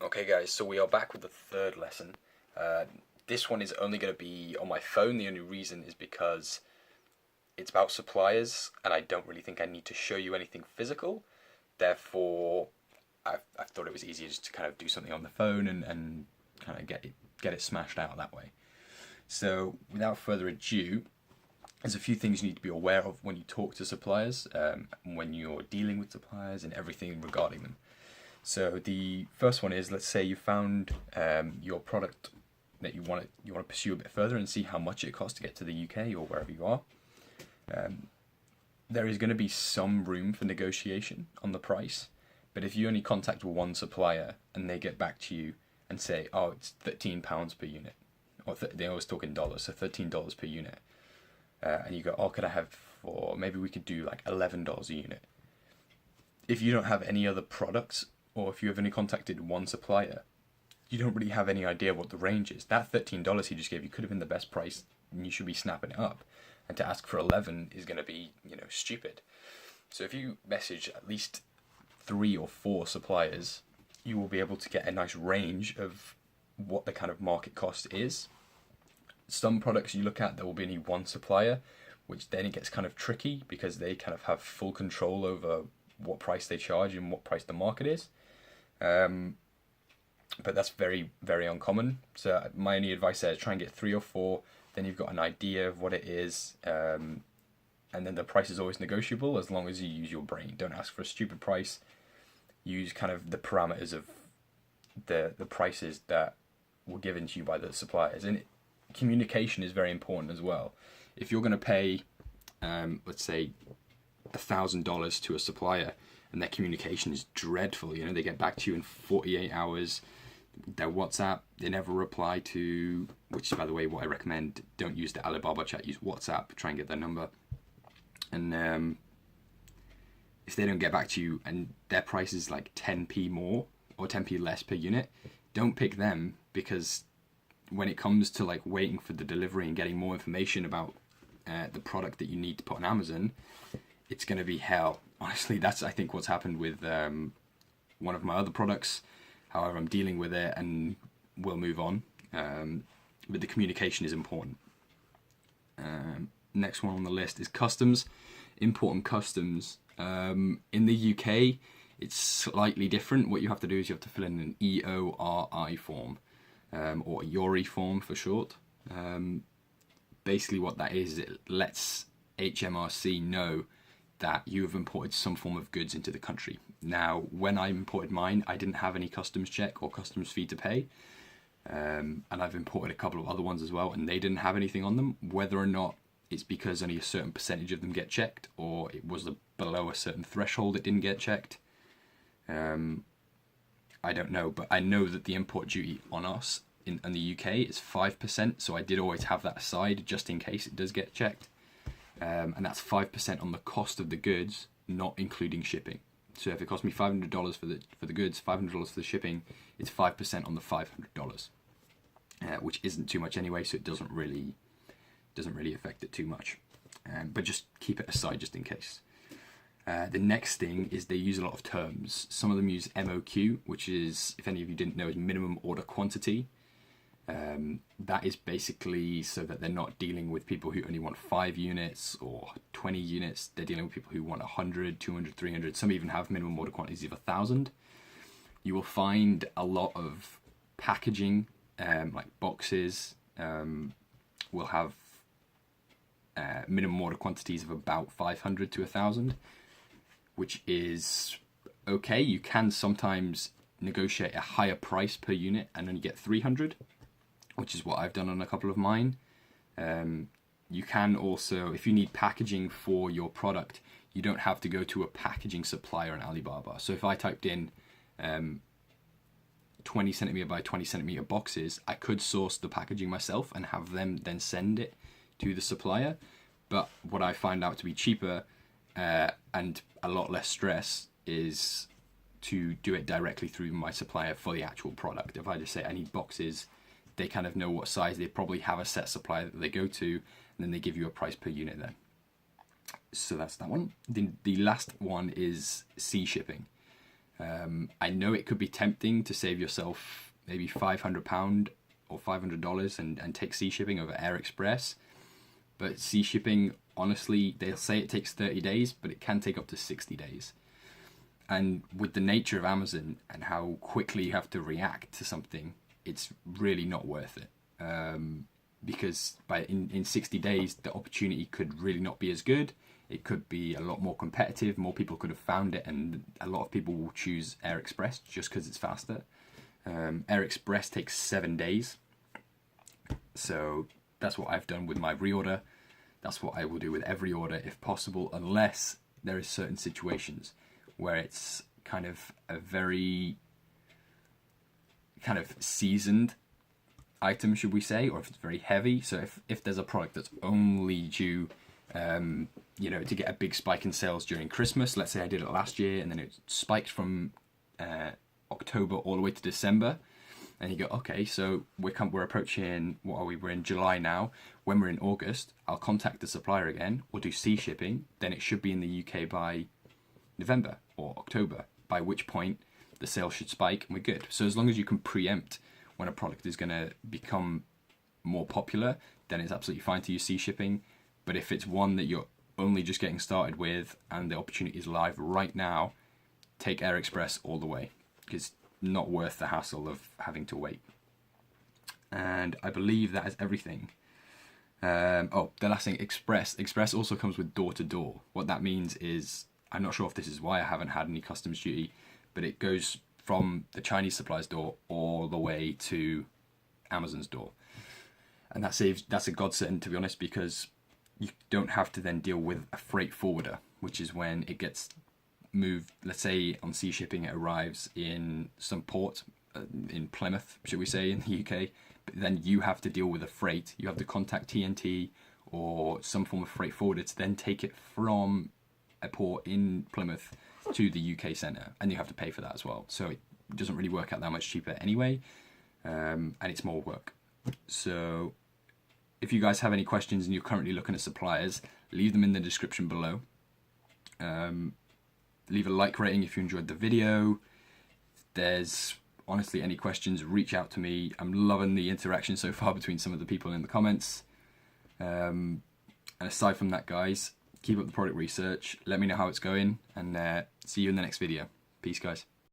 Okay guys, so we are back with the third lesson. This one is only going to be on my phone. The only reason is because it's about suppliers and I don't really think I need to show you anything physical. Therefore, I thought it was easier just to kind of do something on the phone and kind of get it smashed out that way. So without further ado, there's a few things you need to be aware of when you talk to suppliers, when you're dealing with suppliers and everything regarding them. So the first one is, let's say you found your product that you want to pursue a bit further and see how much it costs to get to the UK or wherever you are. There is going to be some room for negotiation on the price, but if you only contact one supplier and they get back to you and say, oh, it's £13 per unit, or they always talk in dollars, so $13 per unit, and you go, oh, could I have for, maybe we could do like $11 a unit. If you don't have any other products, or if you have only contacted one supplier, you don't really have any idea what the range is. That $13 he just gave you could have been the best price, and you should be snapping it up. And to ask for 11 is going to be, stupid. So if you message at least 3 or 4 suppliers, you will be able to get a nice range of what the kind of market cost is. Some products you look at, there will be only one supplier, which then it gets kind of tricky because they kind of have full control over what price they charge and what price the market is. But that's very, very uncommon. So my only advice there is try and get 3 or 4, then you've got an idea of what it is, and then the price is always negotiable as long as you use your brain. Don't ask for a stupid price. Use kind of the parameters of the prices that were given to you by the suppliers. And communication is very important as well. If you're going to pay, let's say, $1,000 to a supplier and their communication is dreadful, they get back to you in 48 hours, their WhatsApp, they never reply to, which is, by the way, what I recommend. Don't use the Alibaba chat, use WhatsApp, try and get their number. And if they don't get back to you and their price is like 10p more or 10p less per unit, don't pick them, because when it comes to like waiting for the delivery and getting more information about the product that you need to put on Amazon, it's going to be hell. Honestly, that's, I think, what's happened with one of my other products. However, I'm dealing with it and we'll move on. But the communication is important. Next one on the list is customs. Import and customs. In the UK, it's slightly different. What you have to do is you have to fill in an EORI form, or YORI form for short. Basically what that is, it lets HMRC know that you have imported some form of goods into the country. Now, when I imported mine, I didn't have any customs check or customs fee to pay. And I've imported a couple of other ones as well, and they didn't have anything on them. Whether or not it's because only a certain percentage of them get checked, or it was below a certain threshold it didn't get checked, I don't know. But I know that the import duty on us in the UK is 5%, so I did always have that aside just in case it does get checked. And that's 5% on the cost of the goods, not including shipping. So if it cost me $500 for the goods, $500 for the shipping, it's 5% on the $500, which isn't too much anyway. So it doesn't really affect it too much. But just keep it aside just in case. The next thing is they use a lot of terms. Some of them use MOQ, which is, if any of you didn't know, is minimum order quantity. That is basically so that they're not dealing with people who only want 5 units or 20 units. They're dealing with people who want 100, 200, 300. Some even have minimum order quantities of 1,000. You will find a lot of packaging, like boxes, will have minimum order quantities of about 500 to 1,000, which is okay. You can sometimes negotiate a higher price per unit and only get 300. Which is what I've done on a couple of mine. You can also, if you need packaging for your product, you don't have to go to a packaging supplier on Alibaba. So if I typed in 20 centimeter by 20 centimeter boxes, I could source the packaging myself and have them then send it to the supplier. But what I find out to be cheaper and a lot less stress is to do it directly through my supplier for the actual product. If I just say I need boxes, they kind of know what size. They probably have a set supplier that they go to, and then they give you a price per unit then. So that's that one. The last one is sea shipping. I know it could be tempting to save yourself maybe £500 or $500 and take sea shipping over Air Express, but sea shipping, honestly, they'll say it takes 30 days, but it can take up to 60 days. And with the nature of Amazon and how quickly you have to react to something, it's really not worth it. Because in 60 days, the opportunity could really not be as good. It could be a lot more competitive. More people could have found it, and a lot of people will choose Air Express just because it's faster. Air Express takes 7 days. So that's what I've done with my reorder. That's what I will do with every order if possible, unless there is certain situations where it's kind of a very kind of seasoned item, should we say, or if it's very heavy. So if there's a product that's only due, to get a big spike in sales during Christmas, let's say I did it last year and then it spiked from October all the way to December, and you go, okay, so we're approaching, what are we? We're in July now. When we're in August, I'll contact the supplier again. We'll do sea shipping. Then it should be in the UK by November or October, by which point the sales should spike and we're good. So as long as you can preempt when a product is going to become more popular, then it's absolutely fine to use sea shipping. But if it's one that you're only just getting started with and the opportunity is live right now, take Air Express all the way, because not worth the hassle of having to wait. And I believe that is everything. The last thing, Express. Express also comes with door-to-door. What that means is, I'm not sure if this is why I haven't had any customs duty, but it goes from the Chinese supplier's door all the way to Amazon's door. And that's a godsend, to be honest, because you don't have to then deal with a freight forwarder, which is when it gets moved. Let's say on sea shipping it arrives in some port, in Plymouth, should we say, in the UK, but then you have to deal with a freight. You have to contact TNT or some form of freight forwarder to then take it from a port in Plymouth to the UK centre, and you have to pay for that as well. So it doesn't really work out that much cheaper anyway, and it's more work. So if you guys have any questions and you're currently looking at suppliers, leave them in the description below. Leave a like rating if you enjoyed the video. If there's honestly any questions, reach out to me. I'm loving the interaction so far between some of the people in the comments. And aside from that, guys, keep up the product research. Let me know how it's going, and see you in the next video. Peace, guys.